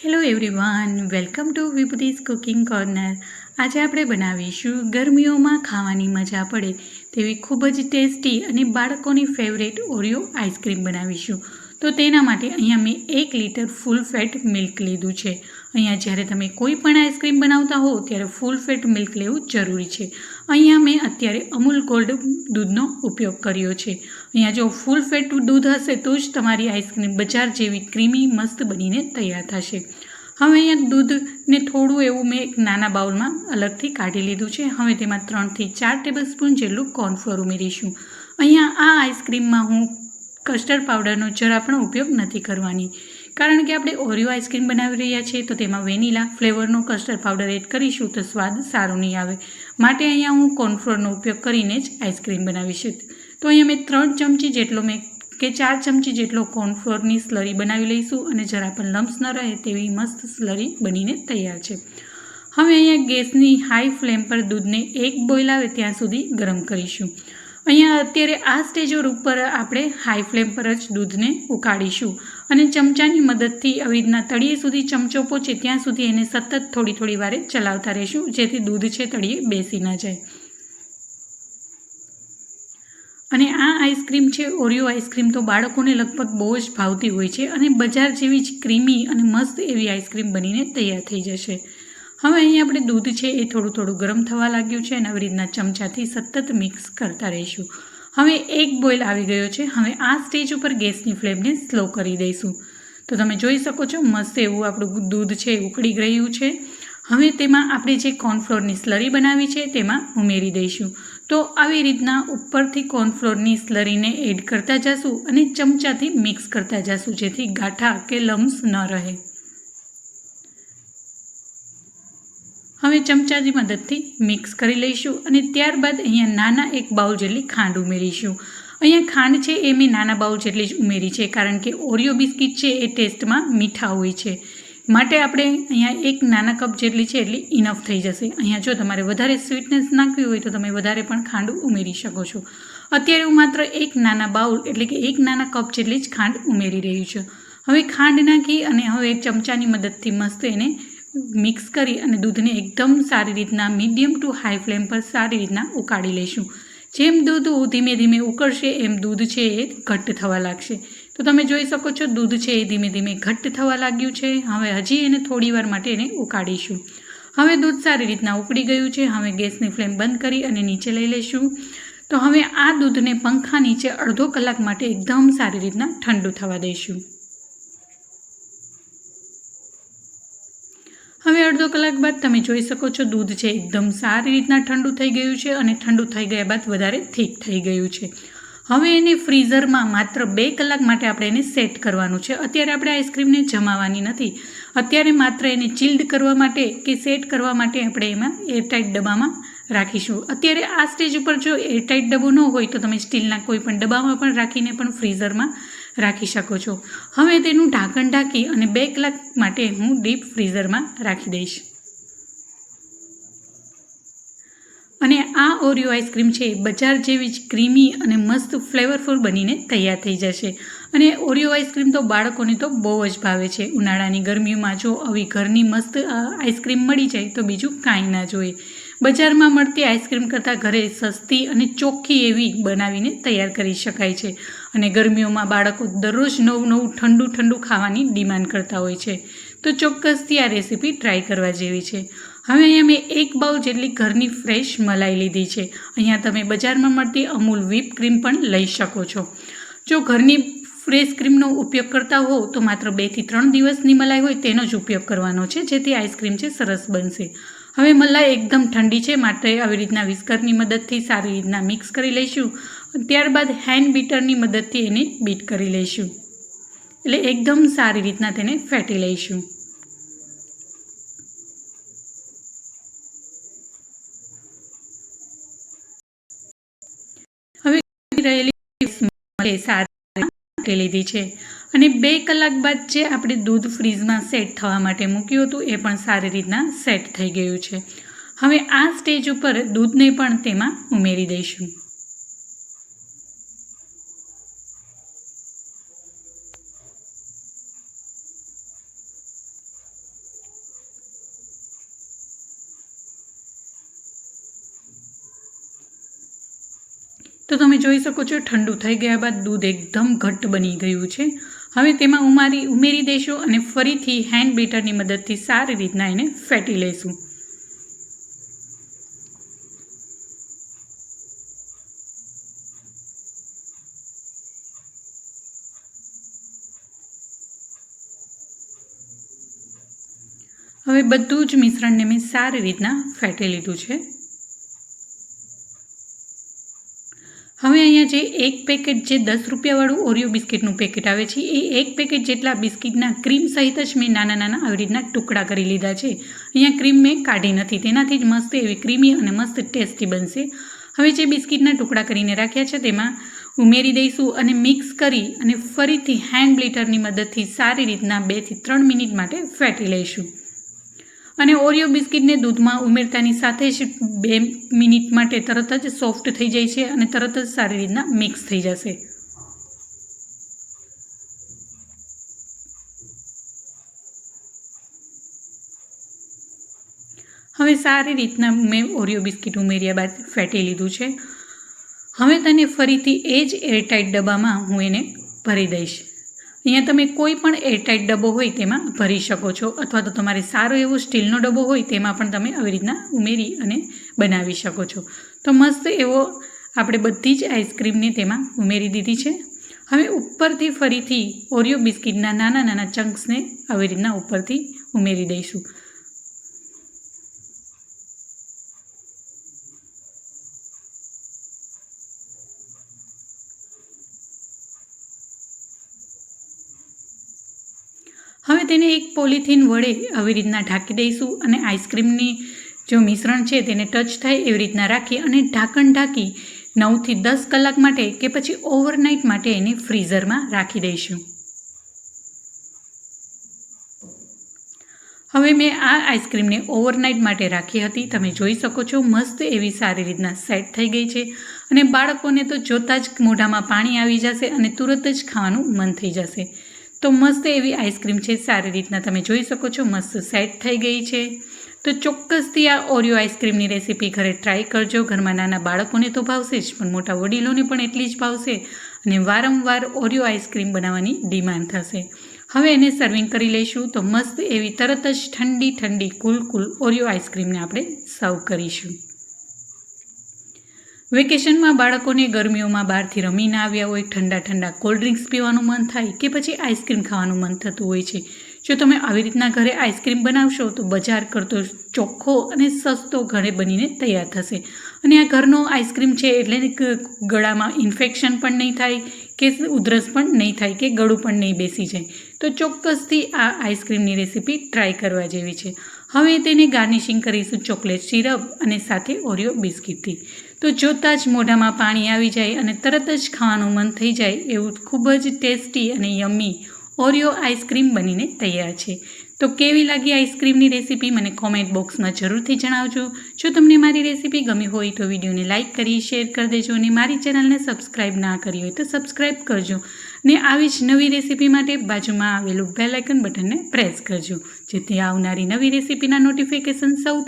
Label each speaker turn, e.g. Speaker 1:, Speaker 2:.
Speaker 1: Hello everyone, welcome to Vibhuti's cooking corner. આજે આપણે બનાવીશું ગરમીઓમાં ખાવાની મજા પડે તેવી ખૂબ જ ટેસ્ટી અને બાળકોની ફેવરેટ ઓરિયો આઈસ્ક્રીમ બનાવીશું। તો તેના માટે અહીંયા મેં 1 લીટર ફૂલ ફેટ મિલ્ક લીધું છે। અહીંયા જ્યારે તમે કોઈ પણ આઈસ્ક્રીમ બનાવતા હો ત્યારે ફૂલ ફેટ મિલ્ક લેવું જરૂરી છે। અહીંયા મેં અત્યારે અમૂલ ગોલ્ડ દૂધનો ઉપયોગ કર્યો છે। અહીંયા જો ફૂલ ફેટ દૂધ હશે તો જ તમારી આઈસ્ક્રીમ બજાર જેવી ક્રીમી મસ્ત બનીને તૈયાર થશે। હવે અહીંયા દૂધને થોડું એવું મેં એક નાના બાઉલમાં અલગથી કાઢી લીધું છે। હવે તેમાં 3 થી 4 ટેબલસ્પૂન જેટલું કોર્નફ્લોર ઉમેરીશું। અહીંયા આ આઈસ્ક્રીમમાં હું કસ્ટર્ડ પાવડરનો જરા પણ ઉપયોગ નથી કરવાની, કારણ કે આપણે ઓરિયો આઈસ્ક્રીમ બનાવી રહ્યા છીએ તો તેમાં વેનીલા ફ્લેવરનો કસ્ટર્ડ પાવડર એડ કરીશું તો સ્વાદ સારો નહીં આવે, માટે અહીંયા હું કોર્નફ્લોરનો ઉપયોગ કરીને જ આઈસ્ક્રીમ બનાવીશ। તો અહીંયા મેં 3 ચમચી જેટલો કે 4 ચમચી જેટલો કોર્નફ્લોરની સ્લરી બનાવી લઈશું અને જરા પણ લમ્સ ન રહે તેવી મસ્ત સ્લરી બનીને તૈયાર છે। હવે અહીંયા ગેસની હાઈ ફ્લેમ પર દૂધને એક બોઇલ આવે ત્યાં સુધી ગરમ કરીશું। અહીંયા અત્યારે આ સ્ટેજ ઉપર આપણે હાઈ ફ્લેમ પર જ દૂધને ઉકાળીશું અને ચમચાની મદદથી આવી રીતના તળિયે સુધી ચમચો પહોંચે ત્યાં સુધી એને સતત થોડી વારે ચલાવતા રહીશું, જેથી દૂધ છે તળિયે બેસી ન જાય। અને આ આઈસ્ક્રીમ છે ઓરિયો આઈસ્ક્રીમ તો બાળકોને લગભગ બહુ જ ભાવતી હોય છે અને બજાર જેવી જ ક્રીમી અને મસ્ત એવી આઈસ્ક્રીમ બનીને તૈયાર થઈ જશે। હવે અહીં આપણે દૂધ છે એ થોડું ગરમ થવા લાગ્યું છે અને આવી રીતના ચમચાથી સતત મિક્સ કરતા રહીશું। હવે એક બોઇલ આવી ગયો છે। હવે આ સ્ટેજ ઉપર ગેસની ફ્લેમને સ્લો કરી દઈશું। તો તમે જોઈ શકો છો મસ્ત એવું આપણું દૂધ છે ઉકળી ગયું છે। હવે તેમાં આપણે જે કોર્નફ્લોરની સ્લરી બનાવી છે તેમાં ઉમેરી દઈશું। તો આવી રીતના ઉપરથી કોર્નફ્લોરની સ્લરીને એડ કરતા જશું અને ચમચાથી મિક્સ કરતા જશું, જેથી ગાંઠા કે લમ્સ ન રહે। હવે ચમચાની મદદથી મિક્સ કરી લઈશું અને ત્યારબાદ અહીંયા નાના એક બાઉલ જેટલી ખાંડ ઉમેરીશું। અહીંયા ખાંડ છે એ મેં નાના બાઉલ જેટલી જ ઉમેરી છે, કારણ કે ઓરિયો બિસ્કિટ છે એ ટેસ્ટમાં મીઠા હોય છે, માટે આપણે અહીંયા એક નાના કપ જેટલી છે એટલી ઇનફ થઈ જશે। અહીંયા જો તમારે વધારે સ્વીટનેસ નાખવી હોય તો તમે વધારે પણ ખાંડ ઉમેરી શકો છો। અત્યારે હું માત્ર એક નાના બાઉલ એટલે કે એક નાના કપ જેટલી જ ખાંડ ઉમેરી રહી છું। હવે ખાંડ નાખી અને હવે ચમચાની મદદથી મસ્ત એને મિક્સ કરી અને દૂધને એકદમ સારી રીતના મીડિયમ ટુ હાઈ ફ્લેમ પર સારી રીતના ઉકાળી લઈશું। જેમ દૂધ ધીમે ધીમે ઉકળશે એમ દૂધ છે એ ઘટ્ટ થવા લાગશે। તો તમે જોઈ શકો છો દૂધ છે એ ધીમે ધીમે ઘટ્ટ થવા લાગ્યું છે। હવે હજી એને થોડી વાર માટે એને ઉકાળીશું। હવે દૂધ સારી રીતના ઉકળી ગયું છે। હવે ગેસની ફ્લેમ બંધ કરી અને નીચે લઈ લઈશું। તો હવે આ દૂધને પંખા નીચે અડધો કલાક માટે એકદમ સારી રીતના ઠંડુ થવા દઈશું। હવે અડધો કલાક બાદ તમે જોઈ શકો છો દૂધ છે એકદમ સારી રીતના ઠંડુ થઈ ગયું છે અને ઠંડુ થઈ ગયા બાદ વધારે થીક થઈ ગયું છે। હવે એને ફ્રીઝરમાં માત્ર 2 કલાક માટે આપણે એને સેટ કરવાનું છે। અત્યારે આપણે આઈસ્ક્રીમને જમાવાની નથી, અત્યારે માત્ર એને ચિલ્ડ કરવા માટે કે સેટ કરવા માટે આપણે એમાં એરટાઇટ ડબ્બામાં રાખીશું। અત્યારે આ સ્ટેજ ઉપર જો એરટાઇટ ડબ્બો ન હોય તો તમે સ્ટીલના કોઈ પણ ડબ્બામાં પણ રાખીને પણ ફ્રીઝરમાં રાખી શકો છો। હવે તેનું ઢાંકણ ઢાંકી અને 2 કલાક માટે હું ડીપ ફ્રીઝરમાં રાખી દઈશ। અને આ ઓરિયો આઈસ્ક્રીમ છે બજાર જેવી જ ક્રીમી અને મસ્ત ફ્લેવરફુલ બનીને તૈયાર થઈ જશે। અને ઓરિયો આઈસ્ક્રીમ તો બાળકોને તો બહુ જ ભાવે છે। ઉનાળાની ગરમીમાં જો આવી ઘરની મસ્ત આઈસ્ક્રીમ મળી જાય તો બીજું કાંઈ ના જોઈએ। બજારમાં મળતી આઈસ્ક્રીમ કરતાં ઘરે સસ્તી અને ચોખ્ખી એવી બનાવીને તૈયાર કરી શકાય છે। અને ગરમીઓમાં બાળકો દરરોજ નવું ઠંડુ ખાવાની ડિમાન્ડ કરતા હોય છે, તો ચોક્કસથી આ રેસીપી ટ્રાય કરવા જેવી છે। હવે અહીંયા મેં 1 બાઉલ જેટલી ઘરની ફ્રેશ મલાઈ લીધી છે। અહીંયા તમે બજારમાં મળતી અમૂલ વ્હીપ ક્રીમ પણ લઈ શકો છો। જો ઘરની ફ્રેશ ક્રીમનો ઉપયોગ કરતા હો તો માત્ર 2 થી 3 દિવસની મલાઈ હોય તેનો જ ઉપયોગ કરવાનો છે, જેથી આઈસ્ક્રીમ છે સરસ બનશે। હવે મલાઈ એકદમ ઠંડી છે, માટે આવી રીતના વિસ્કરની મદદથી સારી રીતના મિક્સ કરી લઈશું। ત્યારબાદ હેન્ડ બીટરની મદદથી એને બીટ કરી લઈશું, એટલે એકદમ સારી રીતના તેને ફેટી લઈશું। હવે રહેલી સારી લીધી છે અને 2 કલાક બાદ જે આપણે દૂધ ફ્રીઝમાં સેટ થવા માટે મૂક્યું હતું એ પણ સારી રીતના સેટ થઈ ગયું છે। હવે આ સ્ટેજ ઉપર દૂધને પણ તેમાં ઉમેરી દઈશું। તો તમે જોઈ શકો છો ઠંડુ થઈ ગયા બાદ દૂધ એકદમ ઘટ્ટ બની ગયું છે. હવે તેમાં ઉમેરી દઈશું અને ફરીથી હેન્ડ બીટરની મદદથી સારી રીતના એને ફેટી લઈશું. હવે બધું જ મિશ્રણને મેં સારી રીતના ફેટી લીધું છે. હવે અહીંયા જે એક પેકેટ જે 10 રૂપિયાવાળું ઓરિયો બિસ્કિટનું પેકેટ આવે છે એ એક પેકેટ જેટલા બિસ્કિટના ક્રીમ સહિત જ મેં નાના આવી રીતના ટુકડા કરી લીધા છે. અહીંયા ક્રીમ મેં કાઢી નથી, તેનાથી જ મસ્ત એવી ક્રીમી અને મસ્ત ટેસ્ટી બનશે. હવે જે બિસ્કિટના ટુકડા કરીને રાખ્યા છે તેમાં ઉમેરી દઈશું અને મિક્સ કરી અને ફરીથી હેન્ડ બ્લેન્ડરની મદદથી સારી રીતના 2 થી 3 મિનિટ માટે ફેટી લઈશું. અને ઓરિયો બિસ્કિટને દૂધમાં ઉમેરતાની સાથે જ 2 મિનિટ માટે તરત જ સોફ્ટ થઈ જાય છે અને તરત જ સારી રીતના મિક્સ થઈ જશે. હવે સારી રીતના મેં ઓરિયો બિસ્કિટ ઉમેર્યા બાદ ફેટી લીધું છે. હવે તેને ફરીથી એ જ એરટાઇટ ડબ્બામાં હું એને ભરી દઈશ. અહીંયા તમે કોઈ પણ એરટાઇટ ડબ્બો હોય તેમાં ભરી શકો છો, અથવા તો તમારે સારો એવો સ્ટીલનો ડબ્બો હોય તેમાં પણ તમે આવી રીતના ઉમેરી અને બનાવી શકો છો. તો મસ્ત એવો આપણે બધી જ આઈસ્ક્રીમને તેમાં ઉમેરી દીધી છે. હવે ઉપરથી ફરીથી ઓરિયો બિસ્કિટના નાના ચંક્સને આવી રીતના ઉપરથી ઉમેરી દઈશું. હવે તેને એક પોલિથીન વડે આવી રીતના ઢાંકી દઈશું અને આઈસ્ક્રીમની જો મિશ્રણ છે તેને ટચ થાય એવી રીતના રાખી અને ઢાંકણ ઢાંકી 9 થી 10 કલાક માટે કે પછી ઓવરનાઇટ માટે એને ફ્રીઝરમાં રાખી દઈશું. હવે મેં આ આઈસ્ક્રીમને ઓવરનાઇટ માટે રાખી હતી. તમે જોઈ શકો છો મસ્ત એવી સારી રીતના સેટ થઈ ગઈ છે અને બાળકોને તો જોતાં જ મોઢામાં પાણી આવી જશે અને તુરત જ ખાવાનું મન થઈ જશે. તો મસ્ત એવી આઈસ્ક્રીમ છે, સારી રીતના તમે જોઈ શકો છો મસ્ત સેટ થઈ ગઈ છે. તો ચોક્કસથી આ ઓરિયો આઈસ્ક્રીમની રેસીપી ઘરે ટ્રાય કરજો. ઘરમાં નાના બાળકોને તો ભાવશે જ, પણ મોટા વડીલોને પણ એટલી જ ભાવશે અને વારંવાર ઓરિયો આઈસ્ક્રીમ બનાવવાની ડિમાન્ડ થશે. હવે એને સર્વિંગ કરી લઈશું. તો મસ્ત એવી તરત જ ઠંડી કુલ ઓરિયો આઈસ્ક્રીમને આપણે સર્વ કરીશું. વેકેશનમાં બાળકોને ગરમીઓમાં બહારથી રમીને આવ્યા હોય, ઠંડા કોલ્ડ ડ્રિંક્સ પીવાનું મન થાય કે પછી આઈસ્ક્રીમ ખાવાનું મન થતું હોય છે. જો તમે આવી રીતના ઘરે આઈસ્ક્રીમ બનાવશો તો બજાર કરતો ચોખ્ખો અને સસ્તો ઘરે બનીને તૈયાર થશે. અને આ ઘરનો આઈસ્ક્રીમ છે એટલે ગળામાં ઇન્ફેક્શન પણ નહીં થાય કે ઉધરસ પણ નહીં થાય કે ગળું પણ નહીં બેસી જાય. તો ચોક્કસથી આ આઈસ્ક્રીમની રેસીપી ટ્રાય કરવા જેવી છે. હવે તેને ગાર્નિશિંગ કરીશું ચોકલેટ સિરપ અને સાથે ઓરિયો બિસ્કિટથી. તો જોતાં જ મોઢામાં પાણી આવી જાય અને તરત જ ખાવાનું મન થઈ જાય એવું ખૂબ જ ટેસ્ટી અને યમ્મી ઓરિયો આઈસ્ક્રીમ બનીને તૈયાર છે. તો કેવી લાગી આઈસ્ક્રીમની રેસીપી મને કોમેન્ટ બોક્સમાં જરૂરથી જણાવજો. જો તમને મારી રેસીપી ગમી હોય તો વિડીયોને લાઇક કરી શેર કરી દેજો અને મારી ચેનલને સબસ્ક્રાઈબ ના કરી હોય તો સબસ્ક્રાઈબ કરજો. ને આવી જ નવી રેસીપી માટે બાજુમાં આવેલું બેલ આઇકન બટનને પ્રેસ કરજો, જેથી આવનારી નવી રેસીપીના નોટિફિકેશન સૌથી